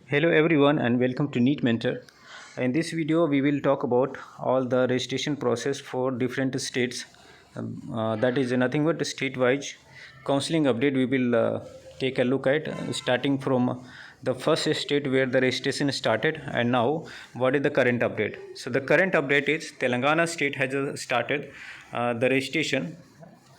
Hello everyone and welcome to NEET Mentor. In this video we will talk about all the registration process for different states. That is nothing but state-wise counseling update we will take a look at starting from the first state where the registration started and now what is the current update. So the current update is Telangana state has started the registration.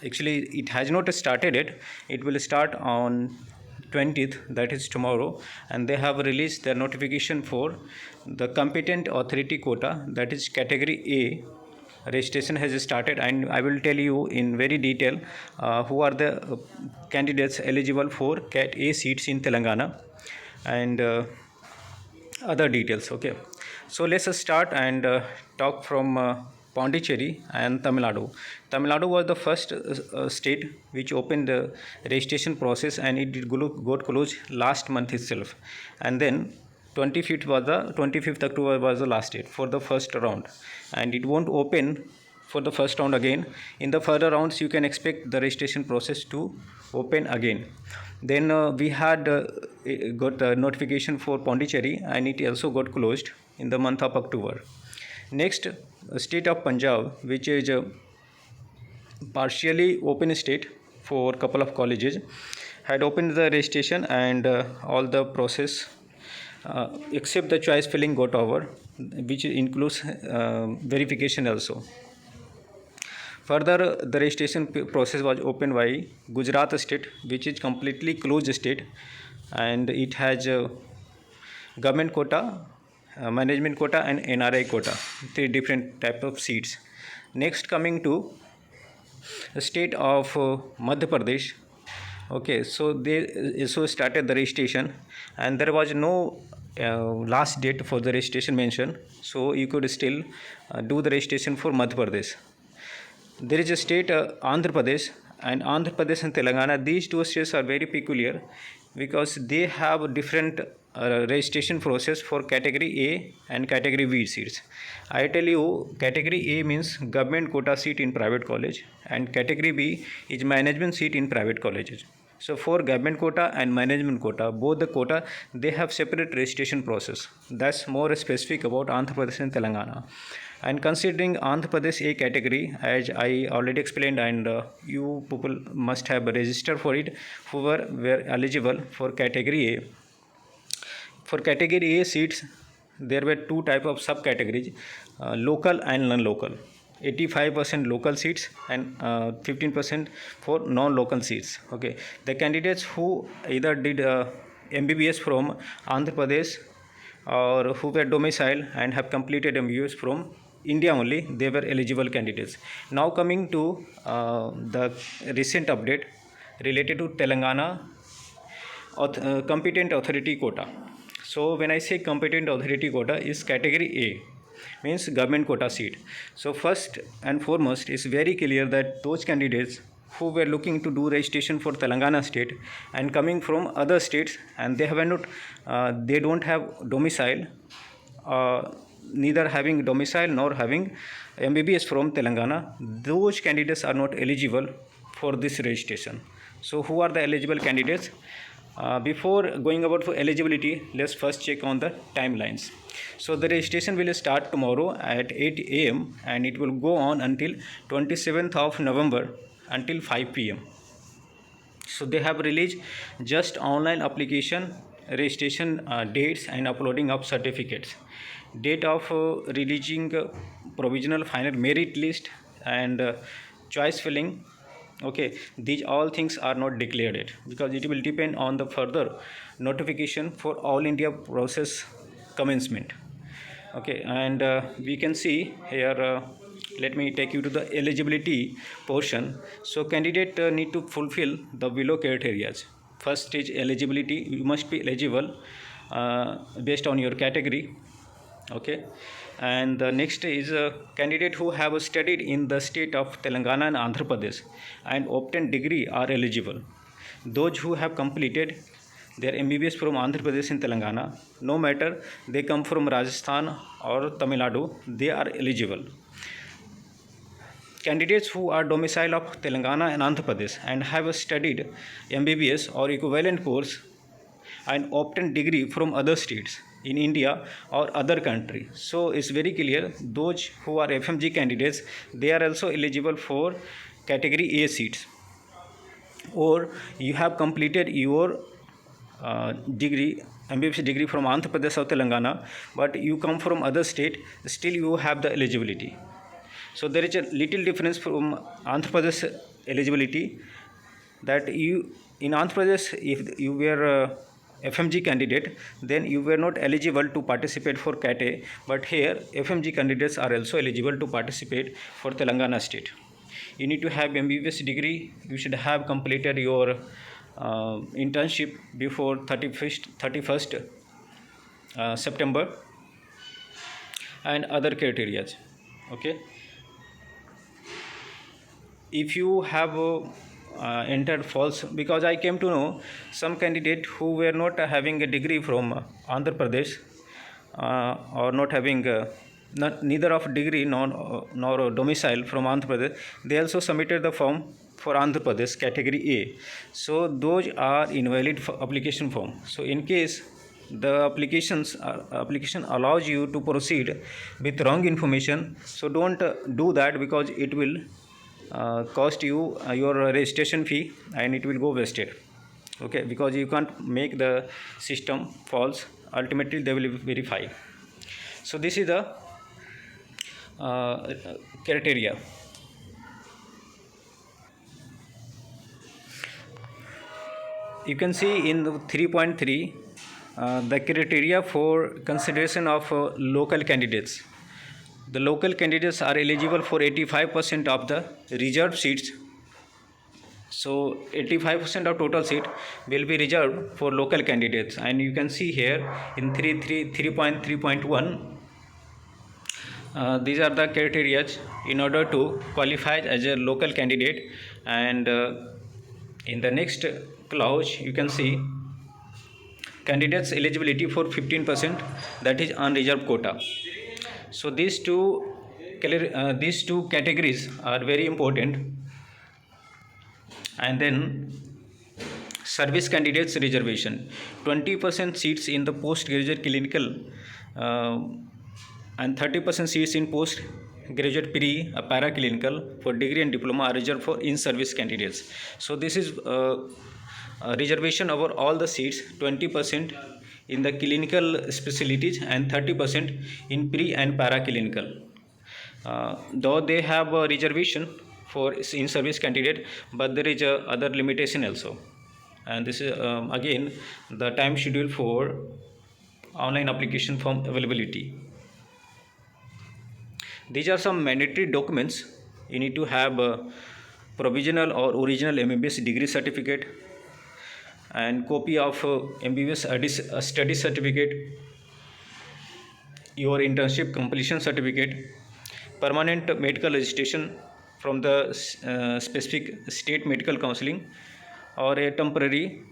Actually it has not started yet. It will start on 20th, that is tomorrow, and they have released their notification for the competent authority quota, that is category A. Registration has started and I will tell you in very detail who are the candidates eligible for cat A seats in Telangana and other details. Okay, so let's start and talk from Pondicherry and Tamil Nadu. Tamil Nadu was the first state which opened the registration process and it got closed last month itself. And then 25th October was the last date for the first round, and it won't open for the first round again. In the further rounds you can expect the registration process to open again. Then we had got a notification for Pondicherry and it also got closed in the month of October. Next, state of Punjab, which is a partially open state for a couple of colleges, had opened the registration and all the process except the choice filling got over, which includes verification also. Further, the registration process was opened by Gujarat state, which is completely closed state, and it has government quota, management quota, and NRI quota, three different type of seats. Next, coming to the state of Madhya Pradesh. Okay, so they started the registration, and there was no last date for the registration mentioned, so you could still do the registration for Madhya Pradesh. There is a state Andhra Pradesh, and Andhra Pradesh and Telangana. These two states are very peculiar because they have different registration process for category A and category B seats. I tell you, category A means government quota seat in private college and category B is management seat in private colleges. So for government quota and management quota, both the quota, they have separate registration process. That's more specific about Andhra Pradesh and Telangana. And considering Andhra Pradesh A category, as I already explained, and you people must have registered for it who were eligible for category A. For category A seats, there were two type of subcategories, local and non-local. 85% local seats and 15% for non-local seats. Okay, the candidates who either did MBBS from Andhra Pradesh or who were domiciled and have completed MBBS from India only, they were eligible candidates. Now coming to the recent update related to Telangana competent authority quota. So when I say competent authority quota is category A, means government quota seat. So first and foremost, it's very clear that those candidates who were looking to do registration for Telangana state and coming from other states and they have not, they don't have domicile, neither having domicile nor having MBBS from Telangana, those candidates are not eligible for this registration. So who are the eligible candidates? Before going about for eligibility, let's first check on the timelines. So the registration will start tomorrow at 8 a.m. and it will go on until 27th of November until 5 p.m. So they have released just online application registration dates and uploading of certificates. Date of releasing provisional final merit list and choice filling. Okay, these all things are not declared yet because it will depend on the further notification for all India process commencement. Okay, and we can see here, let me take you to the eligibility portion. So candidate need to fulfill the below criteria. First is eligibility. You must be eligible based on your category. Okay, and the next is a candidate who have studied in the state of Telangana and Andhra Pradesh and obtained degree are eligible. Those who have completed their MBBS from Andhra Pradesh and Telangana, no matter they come from Rajasthan or Tamil Nadu, they are eligible. Candidates who are domicile of Telangana and Andhra Pradesh and have studied MBBS or equivalent course and obtain degree from other states in India or other country. So it's very clear those who are FMG candidates, they are also eligible for category A seats. Or you have completed your degree, MBBS degree from Andhra Pradesh or Telangana, but you come from other state, still you have the eligibility. So there is a little difference from Andhra Pradesh eligibility, that you in Andhra Pradesh, if you were a FMG candidate, then you were not eligible to participate for CAT A, but here FMG candidates are also eligible to participate for Telangana state. You need to have MBBS degree. You should have completed your internship before 31st September, and other criteria. Okay, if you have entered false, because I came to know some candidate who were not having a degree from Andhra Pradesh, or not having neither of degree nor domicile from Andhra Pradesh, they also submitted the form for Andhra Pradesh category A. So those are invalid application form. So in case the application allows you to proceed with wrong information, so don't do that, because it will cost you your registration fee and it will go wasted. Okay, because you can't make the system false, ultimately they will verify. So this is the criteria. You can see in the 3.3 the criteria for consideration of local candidates. The local candidates are eligible for 85% of the reserved seats. So 85% of total seat will be reserved for local candidates, and you can see here in 3.3.1 these are the criteria in order to qualify as a local candidate. And in the next clause you can see candidates eligibility for 15%, that is unreserved quota. So these two categories are very important. And then service candidates reservation, 20% seats in the postgraduate clinical and 30% seats in postgraduate paraclinical for degree and diploma are reserved for in-service candidates. So this is reservation over all the seats, 20% in the clinical specialties and 30% in pre and paraclinical. Though they have a reservation for in-service candidate, but there is other limitation also. And this is again the time schedule for online application form availability. These are some mandatory documents. You need to have provisional or original MBBS degree certificate, and copy of MBBS study certificate, your internship completion certificate, permanent medical registration from the specific state medical counseling, or a temporary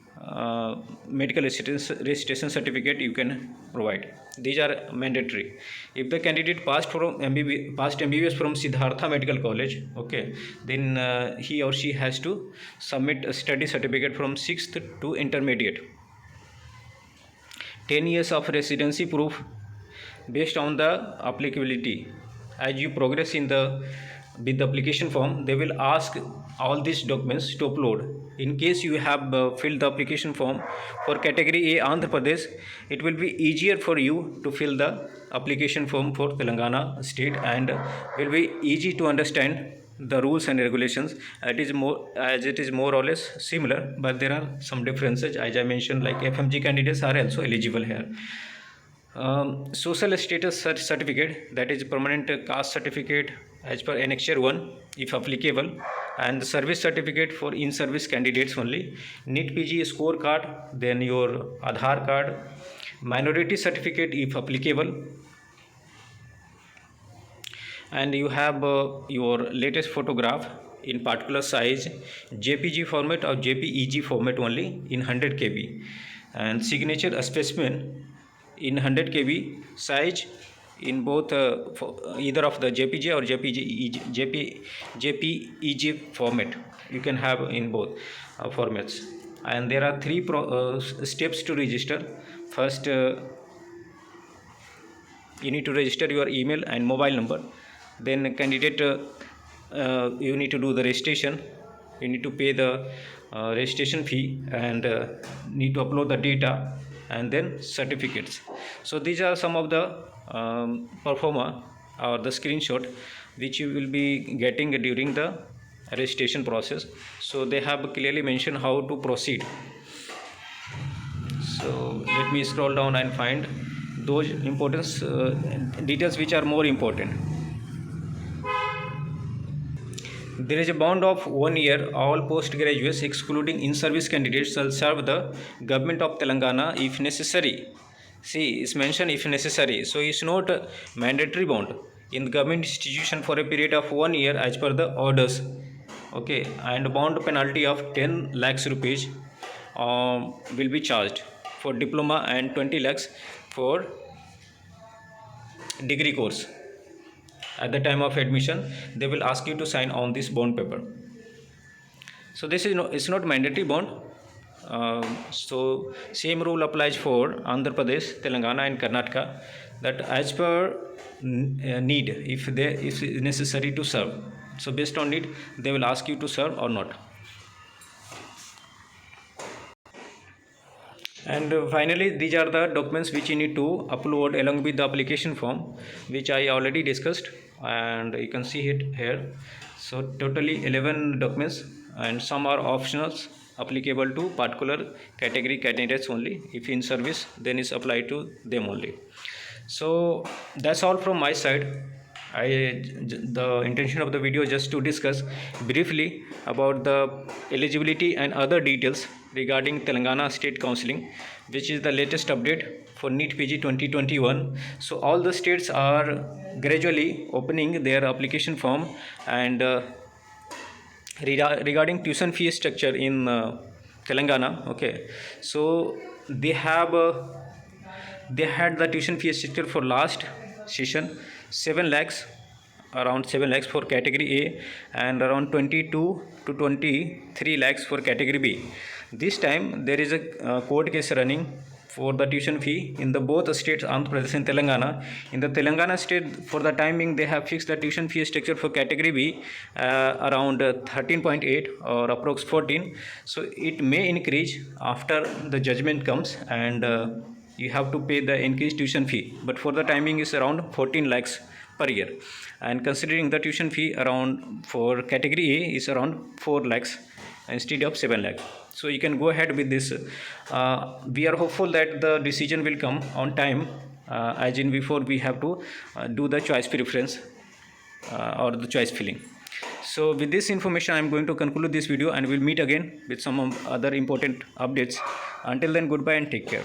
medical registration certificate you can provide. These are mandatory. If the candidate passed MBBS from Siddhartha Medical College, okay, then he or she has to submit a study certificate from 6th to intermediate. 10 years of residency proof based on the applicability. As you progress in with the application form, they will ask all these documents to upload. In case you have filled the application form for category A Andhra Pradesh, it will be easier for you to fill the application form for Telangana state, and will be easy to understand the rules and regulations. It is more or less similar, but there are some differences. As I mentioned, like FMG candidates are also eligible here. Social status certificate, that is permanent caste certificate as per annexure 1 if applicable, and the service certificate for in-service candidates only. NEET PG scorecard, then your Aadhaar card, minority certificate if applicable, and you have your latest photograph in particular size, JPG format or JPEG format only in 100 KB, and signature specimen in 100 KB size in both either of the JPG or JPEG format. You can have in both formats. and there are three steps to register. First, you need to register your email and mobile number. Then candidate, you need to do the registration. You need to pay the registration fee and need to upload the data and then certificates. So these are some of the performa or the screenshot which you will be getting during the registration process. So they have clearly mentioned how to proceed. So let me scroll down and find those important details which are more important. There is a bond of 1 year. All postgraduates, excluding in-service candidates, shall serve the government of Telangana if necessary. See, it's mentioned if necessary. So it's not a mandatory bond in the government institution for a period of 1 year as per the orders. Okay, and bond penalty of 10 lakhs rupees will be charged for diploma and 20 lakhs for degree course. At the time of admission, they will ask you to sign on this bond paper. So this is it's not mandatory bond. So same rule applies for Andhra Pradesh, Telangana and Karnataka, that as per need, if it's necessary to serve. So based on need, they will ask you to serve or not. And finally, these are the documents which you need to upload along with the application form, which I already discussed, and you can see it here. So totally 11 documents, and some are optionals applicable to particular category candidates only. If in service, then it's applied to them only. So that's all from my side. The intention of the video just to discuss briefly about the eligibility and other details regarding Telangana State Counseling, which is the latest update for NEET PG 2021. So all the states are gradually opening their application form, and regarding tuition fee structure in Telangana, okay, so they had the tuition fee structure for last session 7 lakhs, around 7 lakhs for category A, and around 22 to 23 lakhs for category B. This time there is a court case running for the tuition fee in the both states, Andhra Pradesh and Telangana. In the Telangana state, for the timing, they have fixed the tuition fee structure for category B around 13.8 or approx 14. So it may increase after the judgment comes, and you have to pay the increased tuition fee, but for the timing is around 14 lakhs per year, and considering the tuition fee around for category A is around 4 lakhs instead of 7 lakhs. So you can go ahead with this. We are hopeful that the decision will come on time, as in before we have to do the choice preference or the choice filling. So with this information, I am going to conclude this video, and we'll meet again with some other important updates. Until then, goodbye and take care.